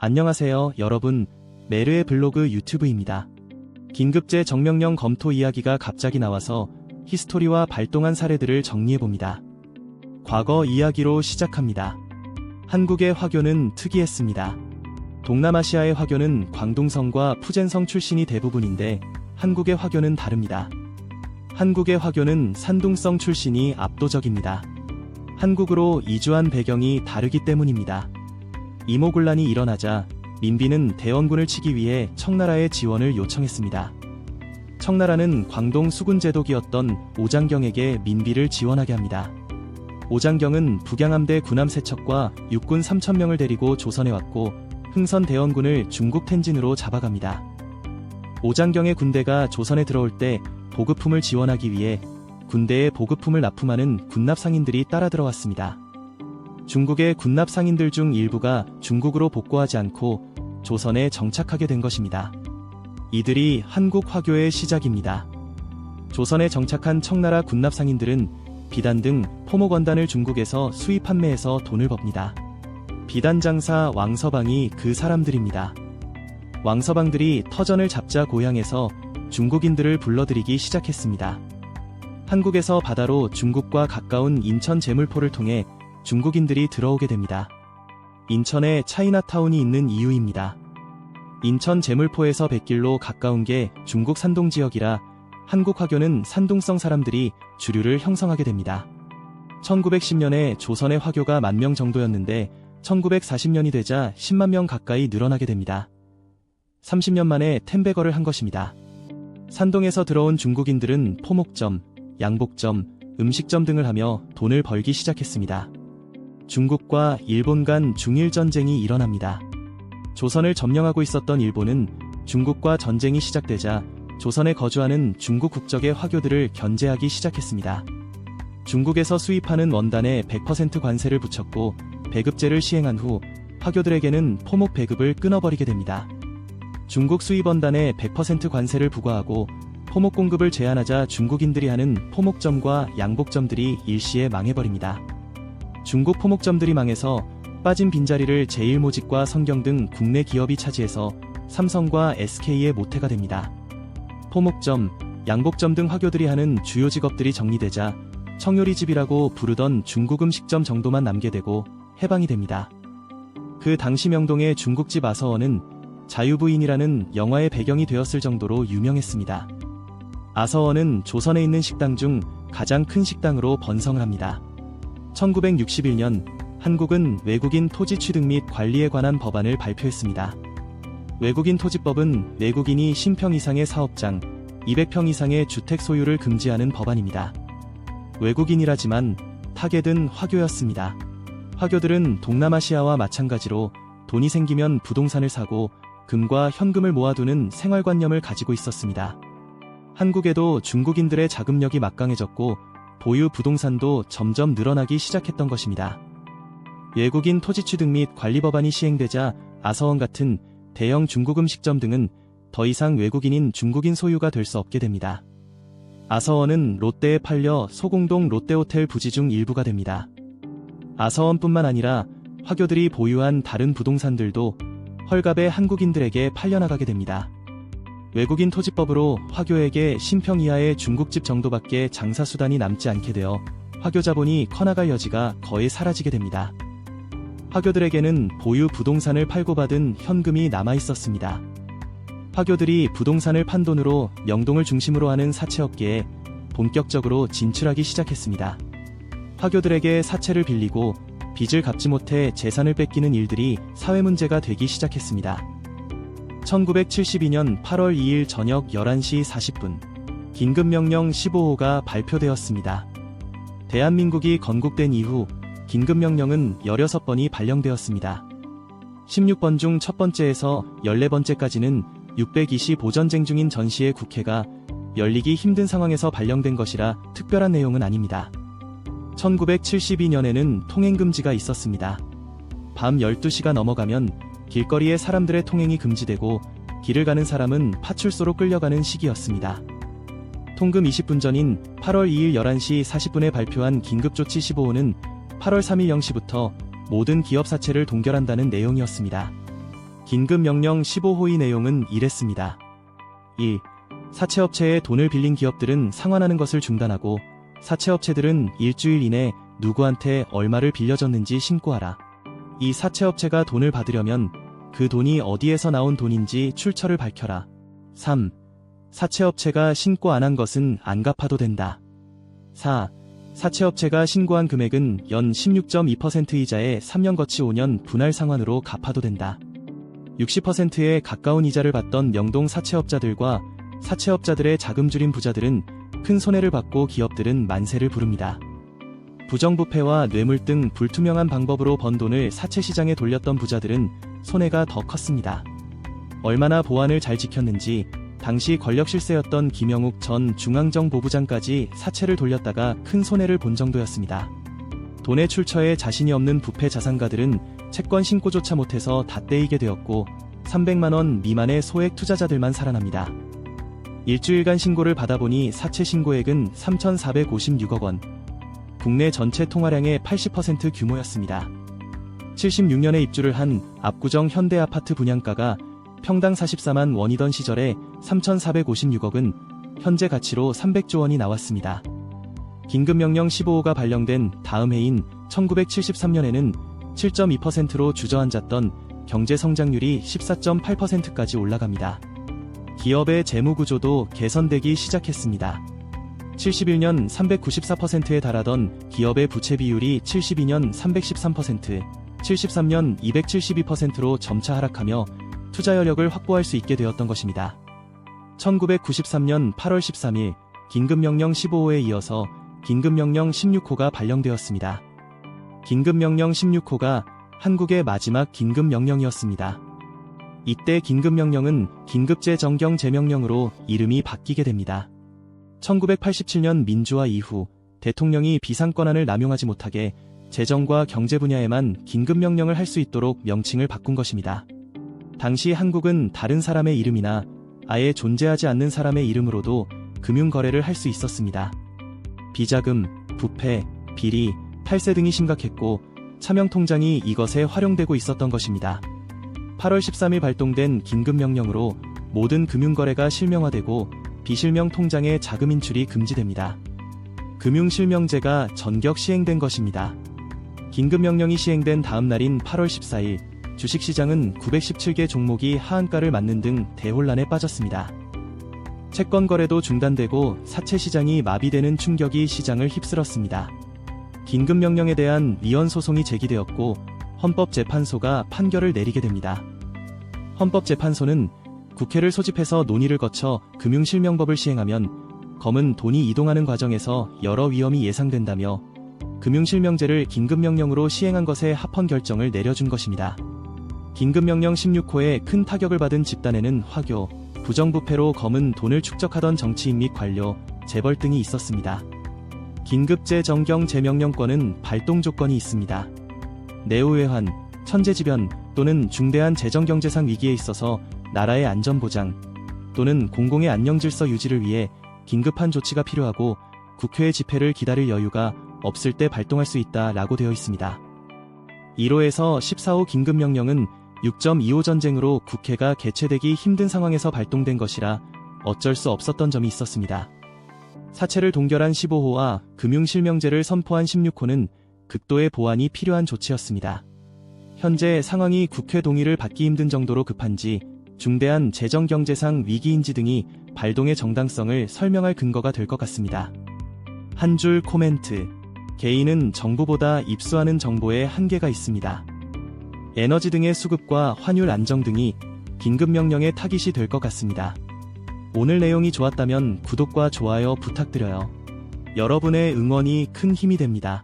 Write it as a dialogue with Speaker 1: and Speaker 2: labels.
Speaker 1: 안녕하세요, 여러분. 메르의 블로그 유튜브입니다. 긴급제 정명령 검토 이야기가 갑자기 나와서 히스토리와 발동한 사례들을 정리해봅니다. 과거 이야기로 시작합니다. 한국의 화교는 특이했습니다. 동남아시아의 화교는 광둥성과 푸젠성 출신이 대부분인데 한국의 화교는 다릅니다. 한국의 화교는 산둥성 출신이 압도적입니다. 한국으로 이주한 배경이 다르기 때문입니다. 이모군란이 일어나자 민비는 대원군을 치기 위해 청나라의 지원을 요청했습니다. 청나라는 광동 수군 제독이었던 오장경에게 민비를 지원하게 합니다. 오장경은 북양함대 군함 3척과 육군 3,000명을 데리고 조선에 왔고 흥선 대원군을 중국 텐진으로 잡아갑니다. 오장경의 군대가 조선에 들어올 때 보급품을 지원하기 위해 군대에 보급품을 납품하는 군납 상인들이 따라 들어왔습니다. 중국의 군납 상인들 중 일부가 중국으로 복구하지 않고 조선에 정착하게 된 것입니다. 이들이 한국 화교의 시작입니다. 조선에 정착한 청나라 군납 상인들은 비단 등 포목원단을 중국에서 수입 판매해서 돈을 법니다. 비단 장사 왕서방이 그 사람들입니다. 왕서방들이 터전을 잡자 고향에서 중국인들을 불러들이기 시작했습니다. 한국에서 바다로 중국과 가까운 인천 제물포를 통해 중국인들이 들어오게 됩니다. 인천에 차이나타운이 있는 이유입니다. 인천 제물포에서 100길로 가까운 게 중국 산동 지역이라 한국 화교는 산둥성 사람들이 주류를 형성하게 됩니다. 1910년에 조선의 화교가 10,000명 정도였는데 1940년이 되자 10만 명 가까이 늘어나게 됩니다. 30년 만에 텐베거를 한 것입니다. 산동에서 들어온 중국인들은 포목점, 양복점, 음식점 등을 하며 돈을 벌기 시작했습니다. 중국과 일본 간 중일전쟁이 일어납니다. 조선을 점령하고 있었던 일본은 중국과 전쟁이 시작되자 조선에 거주하는 중국 국적의 화교들을 견제하기 시작했습니다. 중국에서 수입하는 원단에 100% 관세를 붙였고 배급제를 시행한 후 화교들에게는 포목 배급을 끊어버리게 됩니다. 중국 수입 원단에 100% 관세를 부과하고 포목 공급을 제한하자 중국인들이 하는 포목점과 양복점들이 일시에 망해버립니다. 중국 포목점들이 망해서 빠진 빈자리를 제일모직과 성경 등 국내 기업이 차지해서 삼성과 SK의 모태가 됩니다. 포목점, 양복점 등 화교들이 하는 주요 직업들이 정리되자 청요리집이라고 부르던 중국 음식점 정도만 남게 되고 해방이 됩니다. 그 당시 명동의 중국집 아서원은 자유부인이라는 영화의 배경이 되었을 정도로 유명했습니다. 아서원은 조선에 있는 식당 중 가장 큰 식당으로 번성을 합니다. 1961년 한국은 외국인 토지 취득 및 관리에 관한 법안을 발표했습니다. 외국인 토지법은 외국인이 10평 이상의 사업장, 200평 이상의 주택 소유를 금지하는 법안입니다. 외국인이라지만 타겟은 화교였습니다. 화교들은 동남아시아와 마찬가지로 돈이 생기면 부동산을 사고 금과 현금을 모아두는 생활관념을 가지고 있었습니다. 한국에도 중국인들의 자금력이 막강해졌고 보유 부동산도 점점 늘어나기 시작했던 것입니다. 외국인 토지 취득 및 관리 법안이 시행되자 아서원 같은 대형 중국 음식점 등은 더 이상 외국인인 중국인 소유가 될 수 없게 됩니다. 아서원은 롯데에 팔려 소공동 롯데호텔 부지 중 일부가 됩니다. 아서원뿐만 아니라 화교들이 보유한 다른 부동산들도 헐값에 한국인들에게 팔려나가게 됩니다. 외국인 토지법으로 화교에게 10평 이하의 중국집 정도밖에 장사수단이 남지 않게 되어 화교 자본이 커나갈 여지가 거의 사라지게 됩니다. 화교들에게는 보유 부동산을 팔고 받은 현금이 남아있었습니다. 화교들이 부동산을 판 돈으로 명동을 중심으로 하는 사채업계에 본격적으로 진출하기 시작했습니다. 화교들에게 사채를 빌리고 빚을 갚지 못해 재산을 뺏기는 일들이 사회문제가 되기 시작했습니다. 1972년 8월 2일 저녁 11시 40분 긴급명령 15호가 발표되었습니다. 대한민국이 건국된 이후 긴급명령은 16번이 발령되었습니다. 16번 중 첫 번째에서 14번째까지는 625전쟁 중인 전시의 국회가 열리기 힘든 상황에서 발령된 것이라 특별한 내용은 아닙니다. 1972년에는 통행금지가 있었습니다. 밤 12시가 넘어가면 길거리에 사람들의 통행이 금지되고 길을 가는 사람은 파출소로 끌려가는 시기였습니다. 통금 20분 전인 8월 2일 11시 40분에 발표한 긴급조치 15호는 8월 3일 0시부터 모든 기업 사채를 동결한다는 내용이었습니다. 긴급명령 15호의 내용은 이랬습니다. 1. 사채업체에 돈을 빌린 기업들은 상환하는 것을 중단하고 사채업체들은 일주일 이내 누구한테 얼마를 빌려줬는지 신고하라. 이 사채업체가 돈을 받으려면 그 돈이 어디에서 나온 돈인지 출처를 밝혀라. 3. 사채업체가 신고 안 한 것은 안 갚아도 된다. 4. 사채업체가 신고한 금액은 연 16.2% 이자에 3년 거치 5년 분할 상환으로 갚아도 된다. 60%에 가까운 이자를 받던 명동 사채업자들과 사채업자들의 자금 줄인 부자들은 큰 손해를 받고 기업들은 만세를 부릅니다. 부정부패와 뇌물 등 불투명한 방법으로 번 돈을 사채시장에 돌렸던 부자들은 손해가 더 컸습니다. 얼마나 보안을 잘 지켰는지 당시 권력 실세였던 김영욱 전 중앙정보부장까지 사채를 돌렸다가 큰 손해를 본 정도였습니다. 돈의 출처에 자신이 없는 부패 자산가들은 채권 신고조차 못해서 다 떼이게 되었고 300만원 미만의 소액 투자자들만 살아납니다. 일주일간 신고를 받아보니 사채 신고액은 3,456억 원, 국내 전체 통화량의 80% 규모였습니다. 76년에 입주를 한 압구정 현대아파트 분양가가 평당 44만 원이던 시절에 3,456억은 현재 가치로 300조 원이 나왔습니다. 긴급명령 15호가 발령된 다음 해인 1973년에는 7.2%로 주저앉았던 경제성장률이 14.8%까지 올라갑니다. 기업의 재무구조도 개선되기 시작했습니다. 71년 394%에 달하던 기업의 부채 비율이 72년 313%, 73년 272%로 점차 하락하며 투자 여력을 확보할 수 있게 되었던 것입니다. 1993년 8월 13일 긴급명령 15호에 이어서 긴급명령 16호가 발령되었습니다. 긴급명령 16호가 한국의 마지막 긴급명령이었습니다. 이때 긴급명령은 긴급재정경제명령으로 이름이 바뀌게 됩니다. 1987년 민주화 이후 대통령이 비상권한을 남용하지 못하게 재정과 경제 분야에만 긴급명령을 할 수 있도록 명칭을 바꾼 것입니다. 당시 한국은 다른 사람의 이름이나 아예 존재하지 않는 사람의 이름으로도 금융거래를 할 수 있었습니다. 비자금, 부패, 비리, 탈세 등이 심각했고 차명통장이 이것에 활용되고 있었던 것입니다. 8월 13일 발동된 긴급명령으로 모든 금융거래가 실명화되고 비실명 통장의 자금 인출이 금지됩니다. 금융실명제가 전격 시행된 것입니다. 긴급명령이 시행된 다음 날인 8월 14일 주식시장은 917개 종목이 하한가를 맞는 등 대혼란에 빠졌습니다. 채권 거래도 중단되고 사채시장이 마비되는 충격이 시장을 휩쓸었습니다. 긴급명령에 대한 위헌 소송이 제기되었고 헌법재판소가 판결을 내리게 됩니다. 헌법재판소는 국회를 소집해서 논의를 거쳐 금융실명법을 시행하면 검은 돈이 이동하는 과정에서 여러 위험이 예상된다며 금융실명제를 긴급명령으로 시행한 것에 합헌 결정을 내려준 것입니다. 긴급명령 16호에 큰 타격을 받은 집단에는 화교, 부정부패로 검은 돈을 축적하던 정치인 및 관료, 재벌 등이 있었습니다. 긴급재정경제명령권은 발동 조건이 있습니다. 내후외환, 천재지변 또는 중대한 재정경제상 위기에 있어서 나라의 안전보장 또는 공공의 안녕질서 유지를 위해 긴급한 조치가 필요하고 국회의 집회를 기다릴 여유가 없을 때 발동할 수 있다라고 되어 있습니다. 1호에서 14호 긴급명령은 6.25 전쟁으로 국회가 개최되기 힘든 상황에서 발동된 것이라 어쩔 수 없었던 점이 있었습니다. 사채를 동결한 15호와 금융실명제를 선포한 16호는 극도의 보완이 필요한 조치였습니다. 현재 상황이 국회 동의를 받기 힘든 정도로 급한지 중대한 재정경제상 위기인지 등이 발동의 정당성을 설명할 근거가 될 것 같습니다. 한 줄 코멘트. 개인은 정보보다 입수하는 정보에 한계가 있습니다. 에너지 등의 수급과 환율 안정 등이 긴급명령의 타깃이 될 것 같습니다. 오늘 내용이 좋았다면 구독과 좋아요 부탁드려요. 여러분의 응원이 큰 힘이 됩니다.